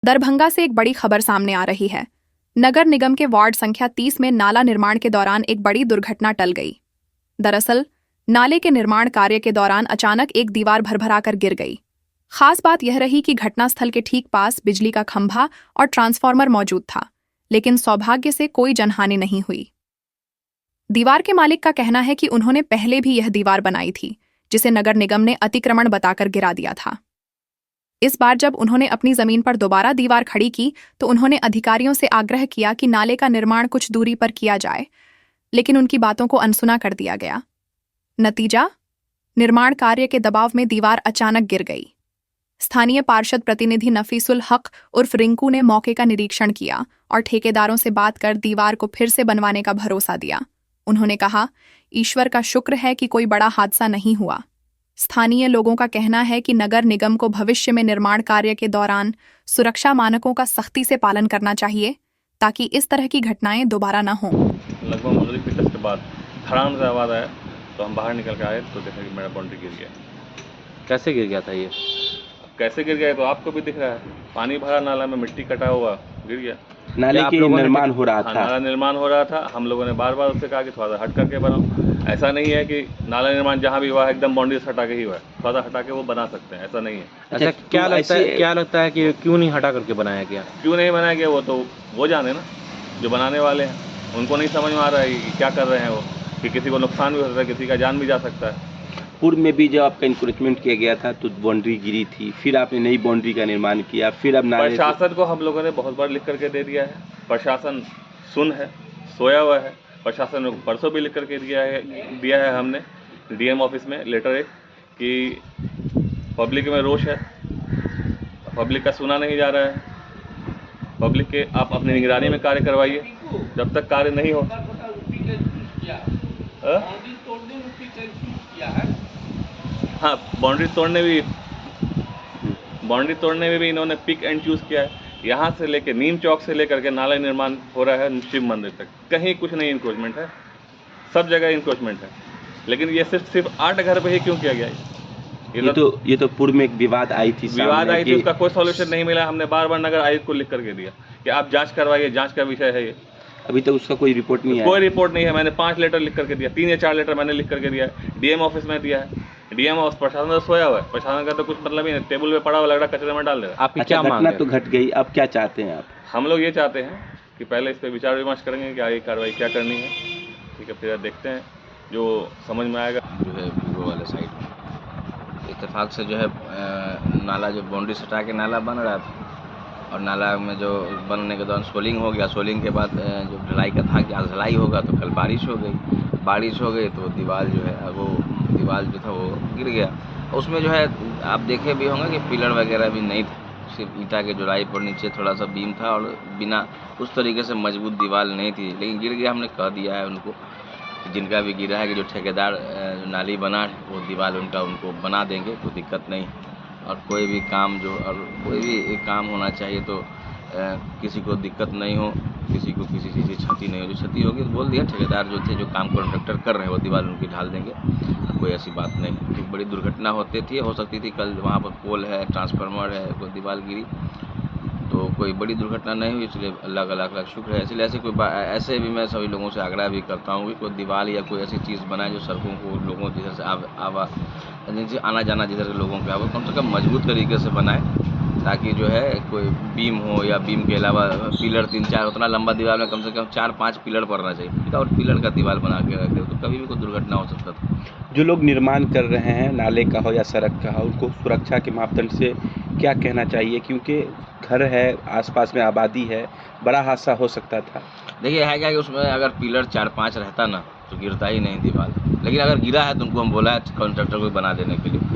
दरभंगा से एक बड़ी खबर सामने आ रही है। नगर निगम के वार्ड संख्या 30 में नाला निर्माण के दौरान एक बड़ी दुर्घटना टल गई। दरअसल नाले के निर्माण कार्य के दौरान अचानक एक दीवार भरभराकर गिर गई। खास बात यह रही कि घटनास्थल के ठीक पास बिजली का खंभा और ट्रांसफार्मर मौजूद था, लेकिन सौभाग्य से कोई जनहानि नहीं हुई। दीवार के मालिक का कहना है कि उन्होंने पहले भी यह दीवार बनाई थी, जिसे नगर निगम ने अतिक्रमण बताकर गिरा दिया था। इस बार जब उन्होंने अपनी जमीन पर दोबारा दीवार खड़ी की तो उन्होंने अधिकारियों से आग्रह किया कि नाले का निर्माण कुछ दूरी पर किया जाए, लेकिन उनकी बातों को अनसुना कर दिया गया। नतीजा, निर्माण कार्य के दबाव में दीवार अचानक गिर गई। स्थानीय पार्षद प्रतिनिधि नफीसुल हक उर्फ रिंकू ने मौके का निरीक्षण किया और ठेकेदारों से बात कर दीवार को फिर से बनवाने का भरोसा दिया। उन्होंने कहा, ईश्वर का शुक्र है कि कोई बड़ा हादसा नहीं हुआ। स्थानीय लोगों का कहना है कि नगर निगम को भविष्य में निर्माण कार्य के दौरान सुरक्षा मानकों का सख्ती से पालन करना चाहिए, ताकि इस तरह की घटनाएं दोबारा न हों। लगभग 15 मिनट के बाद धड़ाम से आवाज़ आया तो हम बाहर निकल के आए तो देखा कि मेरा बाउंड्री गिर गया। कैसे गिर गया था ये? कैसे गिर गया तो आपको भी दिख रहा है, पानी भरा नाला में मिट्टी कटा हुआ गिर गया। नाले के निर्माण हो रहा था। नाला निर्माण हो रहा था। हम लोगों ने बार बार उससे कहा कि थोड़ा सा हट करके बनाओ। ऐसा नहीं है कि नाला निर्माण जहाँ भी हुआ है एकदम बाउंड्री से हटा के ही हुआ है, थोड़ा सा हटा के वो बना सकते हैं, ऐसा नहीं है। अच्छा, क्या लगता है कि क्यों नहीं हटा करके बनाया गया? क्यों नहीं बनाया गया वो तो वो जाने ना, जो बनाने वाले हैं। उनको नहीं समझ में आ रहा है कि क्या कर रहे हैं वो, कि किसी को नुकसान भी हो सकता है, किसी का जान भी जा सकता है। पूर्व में भी जब आपका इंक्रोचमेंट किया गया था तो बाउंड्री गिरी थी, फिर आपने नई बाउंड्री का निर्माण किया, फिर अब प्रशासन को हम लोगों ने बहुत बार लिख करके दे दिया है। प्रशासन सुन है, सोया हुआ है। प्रशासन ने परसों भी लिख करके दिया है हमने डीएम ऑफिस में लेटर एक, कि पब्लिक में रोष है, पब्लिक का सुना नहीं जा रहा है। पब्लिक के आप अपनी निगरानी में कार्य करवाइए, जब तक कार्य नहीं हो। हाँ, बाउंड्री तोड़ने में भी इन्होंने पिक एंड चूज किया है। यहाँ से लेके नीम चौक से लेकर के नाला निर्माण हो रहा है शिव मंदिर तक, कहीं कुछ नहीं इंक्रोचमेंट है, सब जगह इंक्रोचमेंट है। लेकिन ये सिर्फ 8 घर पे ही क्यों किया गया है? ये तो पूर्व में एक विवाद आई थी, उसका कोई सॉल्यूशन नहीं मिला। हमने बार बार नगर आयुक्त को लिख करके दिया कि आप जांच करवाइए, जांच का विषय है ये। अभी तक उसका कोई रिपोर्ट नहीं है। कोई रिपोर्ट नहीं है। मैंने 5 लेटर लिख करके दिया, 3 या 4 लेटर मैंने लिख करके दिया है, डीएम ऑफिस में दिया है। डीएम ऑफिस प्रशासन तो सोया हुआ है, प्रशासन का तो कुछ मतलब ही नहीं, टेबल पे पड़ा हुआ लग रहा कचरे में डाल दे रहा। आपकी क्या मांग है? तो घट गई, अब क्या चाहते हैं आप? हम लोग ये चाहते हैं कि पहले इस पर विचार विमर्श करेंगे कि आगे कार्रवाई क्या करनी है, ठीक है, फिर देखते हैं जो समझ में आएगा। जो है वीवो वाले साइड में इत्तेफाक से जो है नाला, जो बाउंड्री सटा के नाला बन रहा था, और नाला में जो बनने के दौरान सोलिंग हो गया। सोलिंग के बाद जो ढलाई का था कि आज ढलाई होगा, तो कल बारिश हो गई तो दीवार जो है वो दीवार जो था वो गिर गया। उसमें जो है आप देखे भी होंगे कि पिलर वगैरह भी नहीं थे, सिर्फ ईंटा के जुड़ाई पर नीचे थोड़ा सा बीम था और बिना उस तरीके से मजबूत दीवार नहीं थी, लेकिन गिर गया। हमने कह दिया है उनको, जिनका भी गिरा है, कि जो ठेकेदार नाली बना है वो दीवार उनको बना देंगे, कोई दिक्कत नहीं। और कोई भी काम होना चाहिए तो किसी को दिक्कत नहीं हो, किसी को किसी चीज़ की क्षति नहीं हो। जो क्षति होगी तो बोल दिया, ठेकेदार जो थे, जो काम कॉन्ट्रैक्टर कर रहे हैं, वो दीवार उनकी ढाल देंगे, कोई ऐसी बात नहीं। एक बड़ी दुर्घटना हो सकती थी कल, वहाँ पर पोल है, ट्रांसफार्मर है, कोई दीवार गिरी, तो कोई बड़ी दुर्घटना नहीं हुई, इसलिए अल्लाह का लाख लाख शुक्र है। इसलिए ऐसे भी मैं सभी लोगों से आग्रह भी करता हूँ कि कोई दीवार या कोई ऐसी चीज़ बनाए जो सड़कों को, लोगों जिधर से आना जाना जिधर से लोगों का, कम से कम मजबूत तरीके से बनाए, ताकि जो है कोई बीम हो या बीम के अलावा पिलर 3-4, उतना लंबा दीवार में कम से कम 4-5 पिलर पड़ना चाहिए, और पिलर का दीवार बना के रखे तो कभी भी कोई दुर्घटना हो सकता था। जो लोग निर्माण कर रहे हैं, नाले का हो या सड़क का हो, उनको सुरक्षा के मापदंड से क्या कहना चाहिए? क्योंकि घर है, आसपास में आबादी है, बड़ा हादसा हो सकता था। देखिए है क्या कि उसमें अगर पिलर 4-5 रहता ना तो गिरता ही नहीं दीवार, लेकिन अगर गिरा है तो उनको हम बोला है कॉन्ट्रैक्टर को बना देने के लिए।